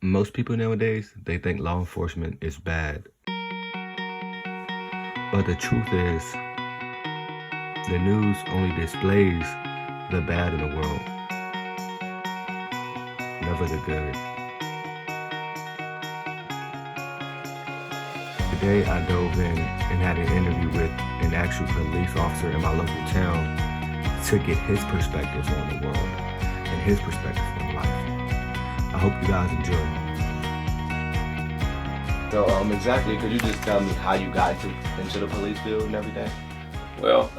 Most people nowadays, they think law enforcement is bad. But the truth is, the news only displays the bad in the world, never the good. Today I dove in and had an interview with an actual police officer in my local town to get his perspectives on the world and his perspective on life. I hope you guys enjoy. So exactly, could you just tell me how you got into the police field and everything? Well,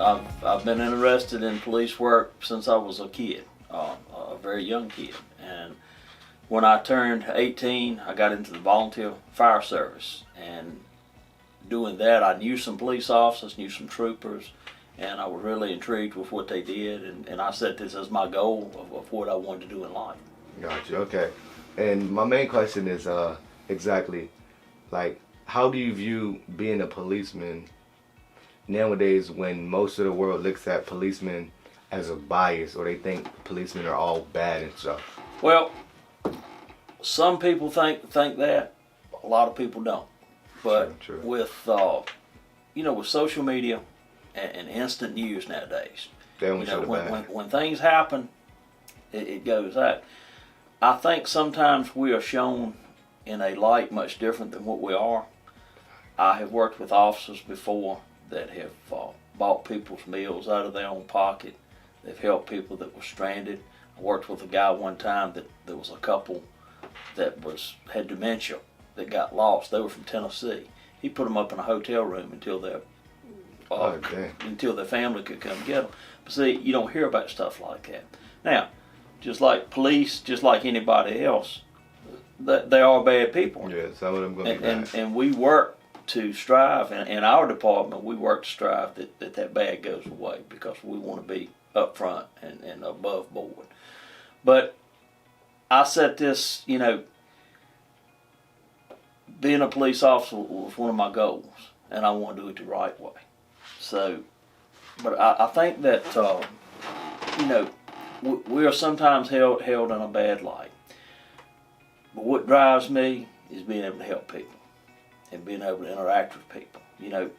I've been interested in police work since I was a kid, a very young kid. And when I turned 18, I got into the volunteer fire service. And doing that, I knew some police officers, knew some troopers, and I was really intrigued with what they did. And I set this as my goal of what I wanted to do in life. Gotcha, okay. And my main question is exactly, like, how do you view being a policeman nowadays when most of the world looks at policemen as a bias, or they think policemen are all bad and stuff? Well, some people think that, a lot of people don't. But True. with with social media and instant news nowadays, They only show the bad. when things happen, it goes out. I think sometimes we are shown in a light much different than what we are. I have worked with officers before that have bought people's meals out of their own pocket. They've helped people that were stranded. I worked with a guy one time that there was a couple that had dementia that got lost. They were from Tennessee. He put them up in a hotel room until their family could come get them. But see, you don't hear about stuff like that. Now, just like police, just like anybody else, they are bad people. Yeah, some of them going to be bad. And we work to strive, in our department, we work to strive that bad goes away, because we want to be up front and above board. But I set this, being a police officer was one of my goals, and I want to do it the right way. So, but I think that, we are sometimes held in a bad light. But what drives me is being able to help people and being able to interact with people. A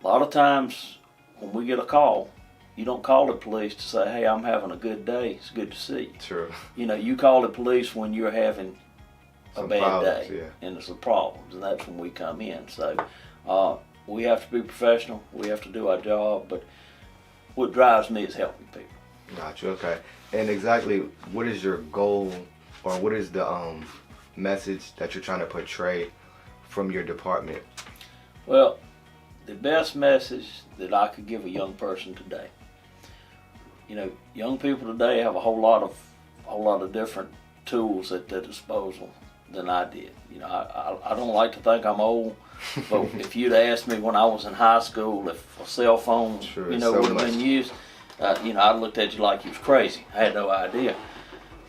lot of times when we get a call, you don't call the police to say, hey, I'm having a good day, it's good to see you. True. You call the police when you're having a bad problems, day, yeah. and there's some problems, and that's when we come in. So we have to be professional, we have to do our job, but what drives me is helping people. Gotcha, okay. And exactly, what is your goal, or what is the message that you're trying to portray from your department? Well, the best message that I could give a young person today, young people today have a whole lot of different tools at their disposal than I did. I don't like to think I'm old, but if you'd asked me when I was in high school if a cell phone, would have been used, I looked at you like you was crazy. I had no idea.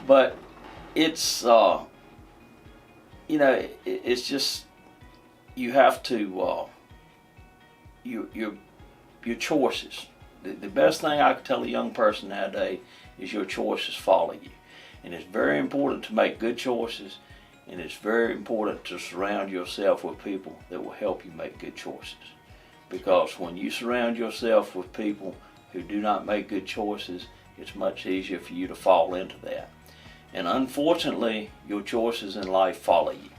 But it's, it's just, you have to, your choices. The best thing I could tell a young person nowadays is your choices follow you. And it's very important to make good choices, and it's very important to surround yourself with people that will help you make good choices. Because when you surround yourself with people who do not make good choices, it's much easier for you to fall into that. And unfortunately, your choices in life follow you.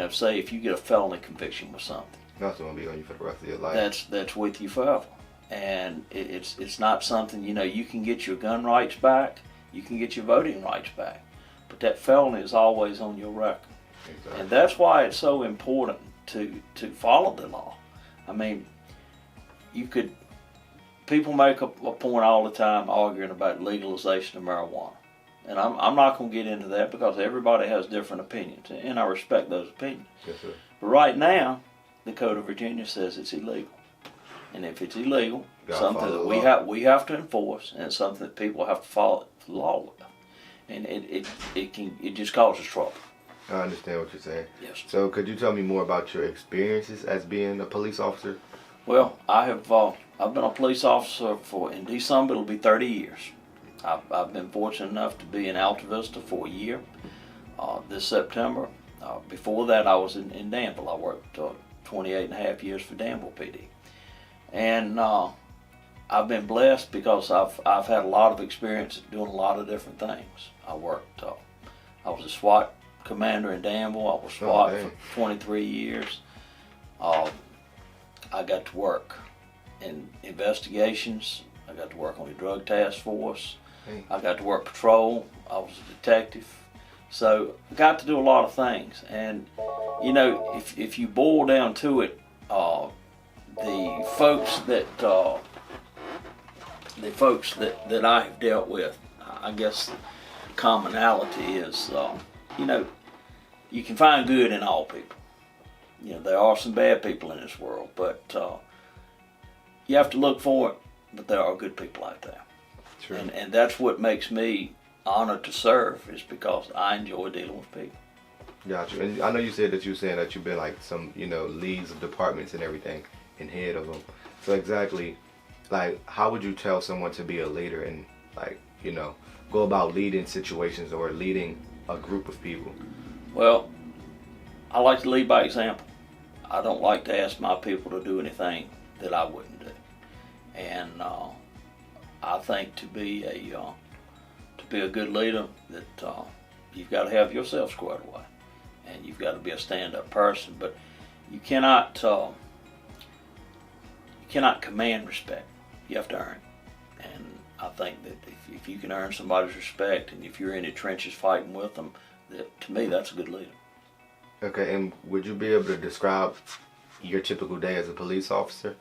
Say if you get a felony conviction with something, That's going to be on you for the rest of your life. That's with you forever. And it's not something, you can get your gun rights back, you can get your voting rights back, but that felony is always on your record. Exactly. And that's why it's so important to follow the law. I mean, people make a point all the time arguing about legalization of marijuana. And I'm not going to get into that, because everybody has different opinions, and I respect those opinions. Yes, sir. But right now, the Code of Virginia says it's illegal. And if it's illegal, something that we have to enforce, and it's something that people have to follow the law with. And it just causes trouble. I understand what you're saying. Yes. So could you tell me more about your experiences as being a police officer? Well, I've been a police officer in December it'll be 30 years. I've been fortunate enough to be in Alta Vista for a year. this September. Before that, I was in Danville. I worked 28 and a half years for Danville PD. And I've been blessed because I've had a lot of experience doing a lot of different things. I was a SWAT commander in Danville. I was SWAT for 23 years. I got to work in investigations. I got to work on the drug task force. I got to work patrol. I was a detective. So I got to do a lot of things. And, you know, if you boil down to it, the folks that I have dealt with, I guess the commonality is, you know, you can find good in all people. You know, there are some bad people in this world, but you have to look for it, but there are good people out there. True. And that's what makes me honored to serve, is because I enjoy dealing with people. Gotcha. And I know you said that you were saying that you've been like some, you know, leads of departments and everything, and head of them. So exactly, like, how would you tell someone to be a leader and, like, you know, go about leading situations or leading a group of people? Well, I like to lead by example. I don't like to ask my people to do anything that I wouldn't do. And I think to be a good leader, that you've got to have yourself squared away, and you've got to be a stand-up person. But you cannot command respect. You have to earn it. And I think that if you can earn somebody's respect, and if you're in the trenches fighting with them, to me, that's a good leader. Okay, and would you be able to describe your typical day as a police officer?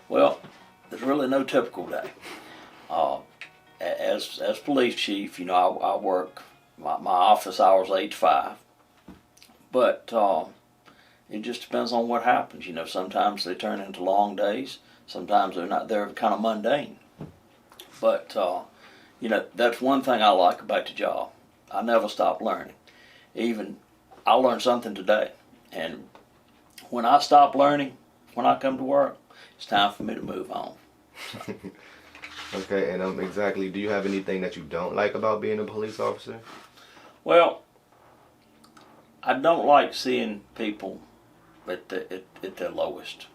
Well, there's really no typical day. As police chief, you know, I work, my office hours 8 to 5. But it just depends on what happens. You know, sometimes they turn into long days. Sometimes they're kind of mundane. But, you know, that's one thing I like about the job. I never stop learning. Even, I learned something today. And when I stop learning, when I come to work, it's time for me to move on. So. Okay, and exactly, do you have anything that you don't like about being a police officer? Well, I don't like seeing people at their lowest.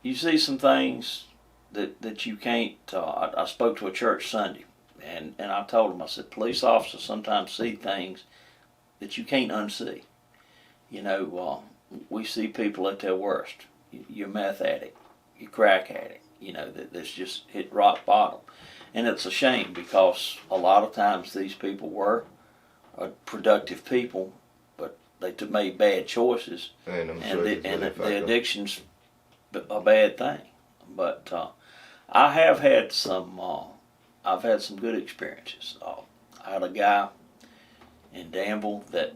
You see some things that you can't. I spoke to a church Sunday, and I told them, I said, police officers sometimes see things that you can't unsee. You know, we see people at their worst. You're a meth addict, you're a crack addict, you know, that's just hit rock bottom. And it's a shame, because a lot of times these people were productive people, but they made bad choices, and the addiction's a bad thing. But I have had some good experiences. I had a guy in Danville that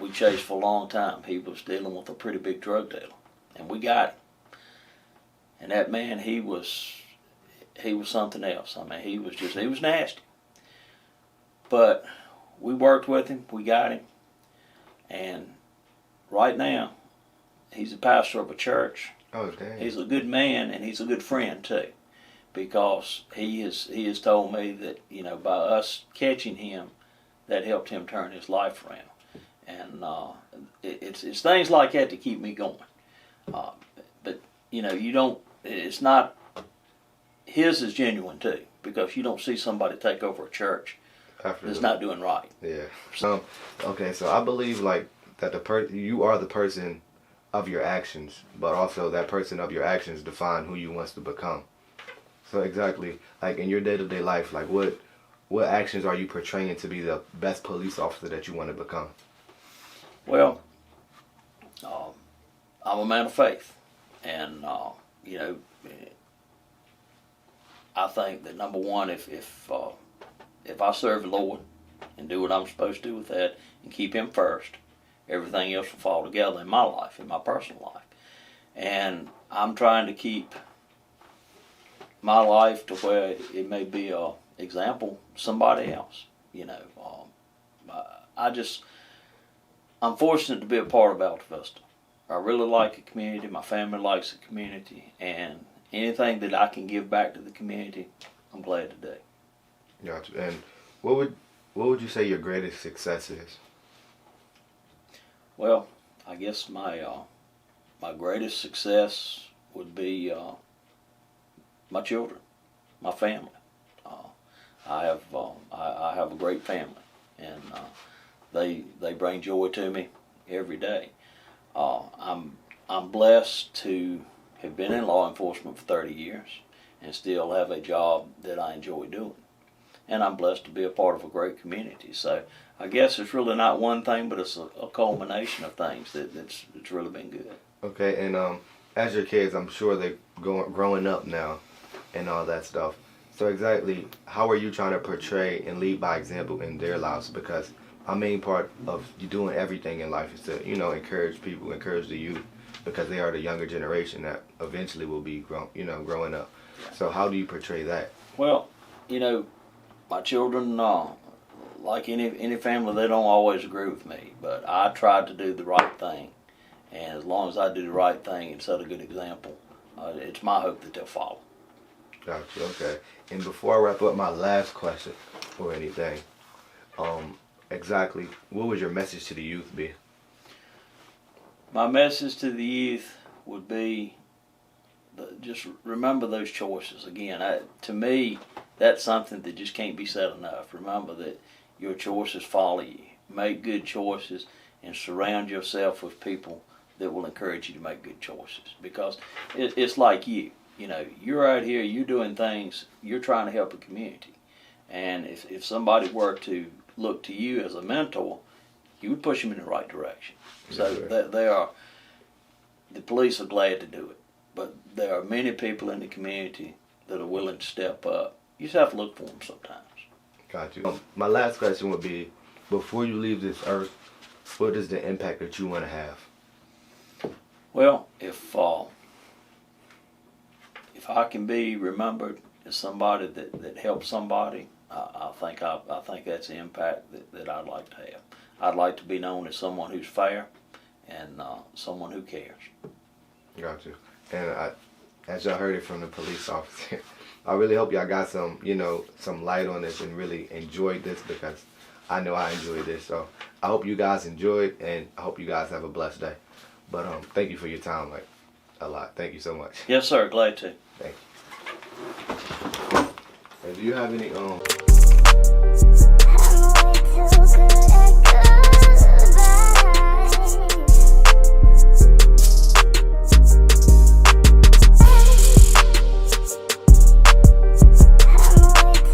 we chased for a long time. He was dealing with a pretty big drug dealer, and we got him. And that man, he was something else. I mean, he was nasty. But we worked with him, we got him, and right now, he's a pastor of a church. Oh, dang. He's a good man, and he's a good friend too, because he has told me that, you know, by us catching him, that helped him turn his life around. And it's things like that to keep me going. But you know, it's not, his is genuine too, because you don't see somebody take over a church that's not doing right. Yeah. Okay, so I believe like that you are the person of your actions, but also that person of your actions define who you want to become. So exactly, like in your day-to-day life, like what actions are you portraying to be the best police officer that you want to become? Well, I'm a man of faith, and you know, I think that number one, if I serve the Lord and do what I'm supposed to do with that and keep Him first, everything else will fall together in my life, in my personal life. And I'm trying to keep my life to where it may be an example to somebody else. You know, I'm fortunate to be a part of Alta Vista. I really like the community. My family likes the community, and anything that I can give back to the community, I'm glad to do. Gotcha. And what would what would you say your greatest success is? Well, I guess my greatest success would be my children, my family. I have a great family, and they bring joy to me every day. I'm blessed to have been in law enforcement for 30 years and still have a job that I enjoy doing. And I'm blessed to be a part of a great community. So I guess it's really not one thing, but it's a culmination of things that's really been good. Okay, and as your kids, I'm sure they're growing up now and all that stuff. So exactly, how are you trying to portray and lead by example in their lives? Because my main part of you doing everything in life is to, encourage people, encourage the youth, because they are the younger generation that eventually will be growing up. So how do you portray that? Well, my children, like any family, they don't always agree with me, but I try to do the right thing. And as long as I do the right thing and set a good example, it's my hope that they'll follow. Gotcha, okay. And before I wrap up my last question or anything, exactly, what would your message to the youth be? My message to the youth would be just remember those choices. Again, to me, that's something that just can't be said enough. Remember that your choices follow you. Make good choices and surround yourself with people that will encourage you to make good choices. Because it's like you. You're out here, you're doing things, you're trying to help a community. And if somebody were to look to you as a mentor, you would push them in the right direction. So the police are glad to do it. But there are many people in the community that are willing to step up. You just have to look for them sometimes. Got you. My last question would be, before you leave this earth, what is the impact that you want to have? Well, if I can be remembered as somebody that helps somebody, I think that's the impact that I'd like to have. I'd like to be known as someone who's fair and someone who cares. Got you. And as y'all heard it from the police officer, I really hope y'all got some light on this and really enjoyed this, because I know I enjoyed this. So I hope you guys enjoyed, and I hope you guys have a blessed day. But thank you for your time, a lot. Thank you so much. Yes, sir. Glad to. Thank you. And do you have any